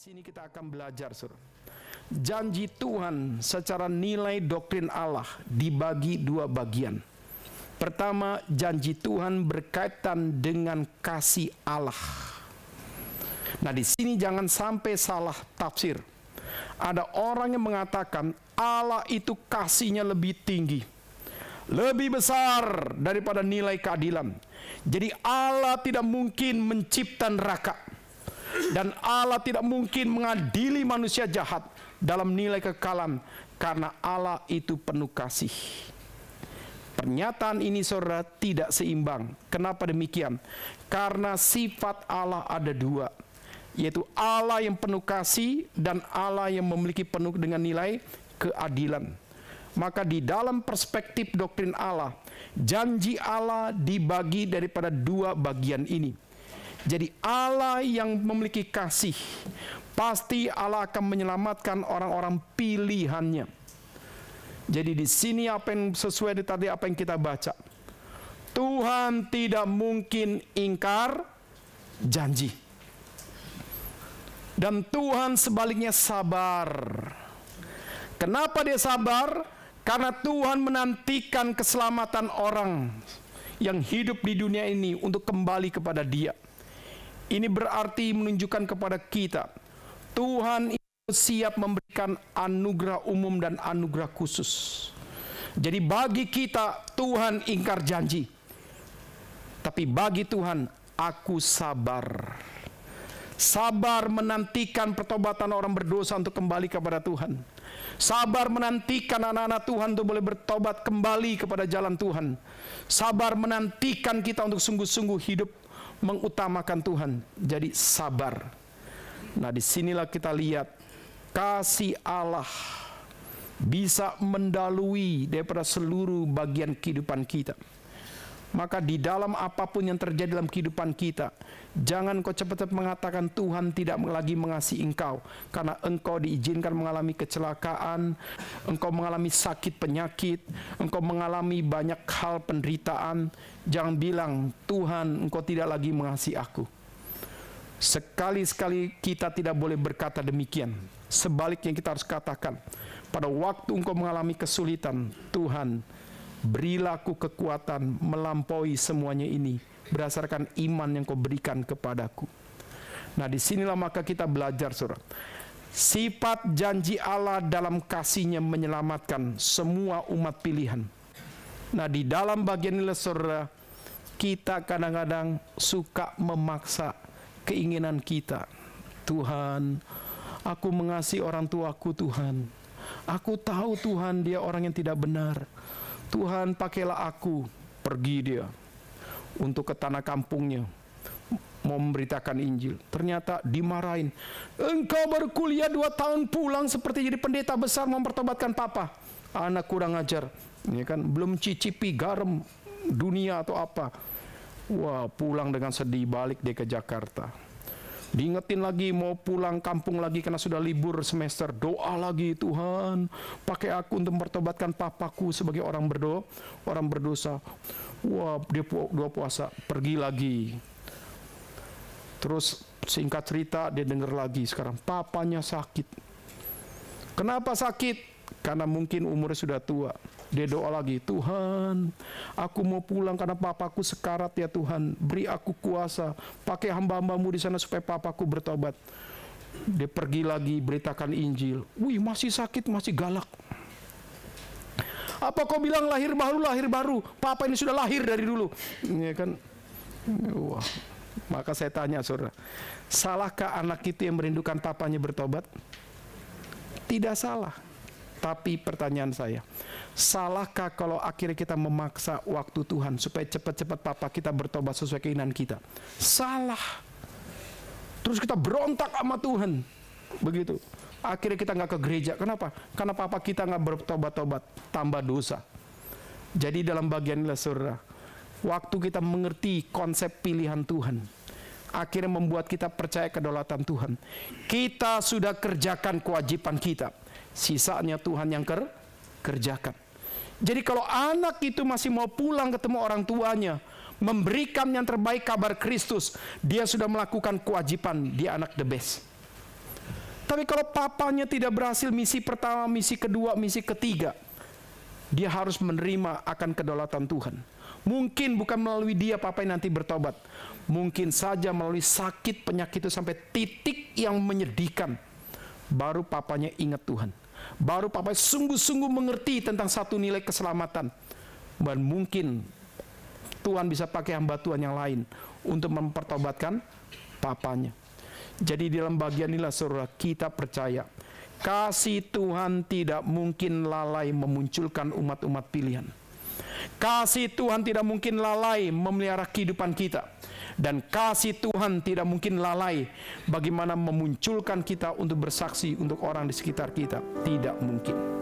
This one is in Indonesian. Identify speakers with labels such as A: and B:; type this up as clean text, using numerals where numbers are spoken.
A: sini kita akan belajar, Saudara. Janji Tuhan secara nilai doktrin Allah dibagi dua bagian. Pertama, janji Tuhan berkaitan dengan kasih Allah. Nah, di sini jangan sampai salah tafsir. Ada orang yang mengatakan Allah itu kasihnya lebih tinggi, lebih besar daripada nilai keadilan. Jadi Allah tidak mungkin mencipta neraka, dan Allah tidak mungkin mengadili manusia jahat dalam nilai kekalan, karena Allah itu penuh kasih. Pernyataan ini, saudara, tidak seimbang. Kenapa demikian? Karena sifat Allah ada dua, yaitu Allah yang penuh kasih dan Allah yang memiliki penuh dengan nilai keadilan. Maka di dalam perspektif doktrin Allah, janji Allah dibagi daripada dua bagian ini. Jadi Allah yang memiliki kasih, pasti Allah akan menyelamatkan orang-orang pilihannya. Jadi di sini apa yang sesuai tadi apa yang kita baca. Tuhan tidak mungkin ingkar janji. Dan Tuhan sebaliknya sabar. Kenapa dia sabar? Karena Tuhan menantikan keselamatan orang yang hidup di dunia ini untuk kembali kepada Dia. Ini berarti menunjukkan kepada kita, Tuhan itu siap memberikan anugerah umum dan anugerah khusus. Jadi bagi kita, Tuhan ingkar janji. Tapi bagi Tuhan, aku sabar. Sabar menantikan pertobatan orang berdosa untuk kembali kepada Tuhan. Sabar menantikan anak-anak Tuhan untuk boleh bertobat kembali kepada jalan Tuhan. Sabar menantikan kita untuk sungguh-sungguh hidup mengutamakan Tuhan. Jadi sabar. Nah, disinilah kita lihat kasih Allah bisa mendalui daripada seluruh bagian kehidupan kita. Maka di dalam apapun yang terjadi dalam kehidupan kita, jangan kau cepat-cepat mengatakan Tuhan tidak lagi mengasihi engkau, karena engkau diizinkan mengalami kecelakaan, engkau mengalami sakit penyakit, engkau mengalami banyak hal penderitaan. Jangan bilang Tuhan engkau tidak lagi mengasihi aku. Sekali-sekali kita tidak boleh berkata demikian. Sebaliknya kita harus katakan, pada waktu engkau mengalami kesulitan, Tuhan berilah aku kekuatan melampaui semuanya ini berdasarkan iman yang kau berikan kepadaku. Nah, disinilah maka kita belajar, saudara. Sifat janji Allah dalam kasihnya menyelamatkan semua umat pilihan. Nah, di dalam bagian ini, saudara, kita kadang-kadang suka memaksa keinginan kita. Tuhan, aku mengasihi orang tuaku, Tuhan. Aku tahu, Tuhan, dia orang yang tidak benar. Tuhan, pakailah aku. Pergi dia untuk ke tanah kampungnya, mau memberitakan Injil. Ternyata dimarahin. Engkau baru kuliah 2 tahun pulang seperti jadi pendeta besar mau mempertobatkan papa. Anak kurang ajar, ya kan, belum cicipi garam dunia atau apa. Wah, pulang dengan sedih, balik dia ke Jakarta. Diingetin lagi mau pulang kampung lagi karena sudah libur semester. Doa lagi, Tuhan pakai aku untuk mempertobatkan papaku sebagai orang berdosa. Wah, dia dua puasa, pergi lagi. Terus singkat cerita dia dengar lagi sekarang papanya sakit. Kenapa sakit? Karena mungkin umurnya sudah tua. Dia doa lagi, Tuhan, aku mau pulang karena papaku sekarat ya Tuhan. Beri aku kuasa, pakai hamba-hambamu di sana supaya papaku bertobat. Dia pergi lagi, beritakan Injil. Wih, masih sakit, masih galak. Apa kau bilang lahir baru? Papa ini sudah lahir dari dulu. Ya kan? Wah. Maka saya tanya, saudara, salahkah anak itu yang merindukan papanya bertobat? Tidak salah. Tapi pertanyaan saya, salahkah kalau akhirnya kita memaksa waktu Tuhan supaya cepat-cepat papa kita bertobat sesuai keinginan kita? Salah. Terus kita berontak sama Tuhan. Begitu. Akhirnya kita nggak ke gereja. Kenapa? Karena papa kita nggak bertobat-tobat, tambah dosa. Jadi dalam bagian ini, saudara, waktu kita mengerti konsep pilihan Tuhan, akhirnya membuat kita percaya kedaulatan Tuhan. Kita sudah kerjakan kewajiban kita. Sisanya Tuhan yang kerjakan. Jadi kalau anak itu masih mau pulang ketemu orang tuanya, memberikan yang terbaik kabar Kristus, dia sudah melakukan kewajiban, dia anak the best. Tapi kalau papanya tidak berhasil misi pertama, misi kedua, misi ketiga, dia harus menerima akan kedaulatan Tuhan. Mungkin bukan melalui dia papa yang nanti bertobat. Mungkin saja melalui sakit penyakit itu sampai titik yang menyedihkan. Baru papanya ingat Tuhan. Baru papa sungguh-sungguh mengerti tentang satu nilai keselamatan. Dan mungkin Tuhan bisa pakai hamba Tuhan yang lain untuk mempertobatkan papanya. Jadi dalam bagian inilah saudara, kita percaya kasih Tuhan tidak mungkin lalai memunculkan umat-umat pilihan. Kasih Tuhan tidak mungkin lalai memelihara kehidupan kita. Dan kasih Tuhan tidak mungkin lalai bagaimana memunculkan kita untuk bersaksi untuk orang di sekitar kita. Tidak mungkin.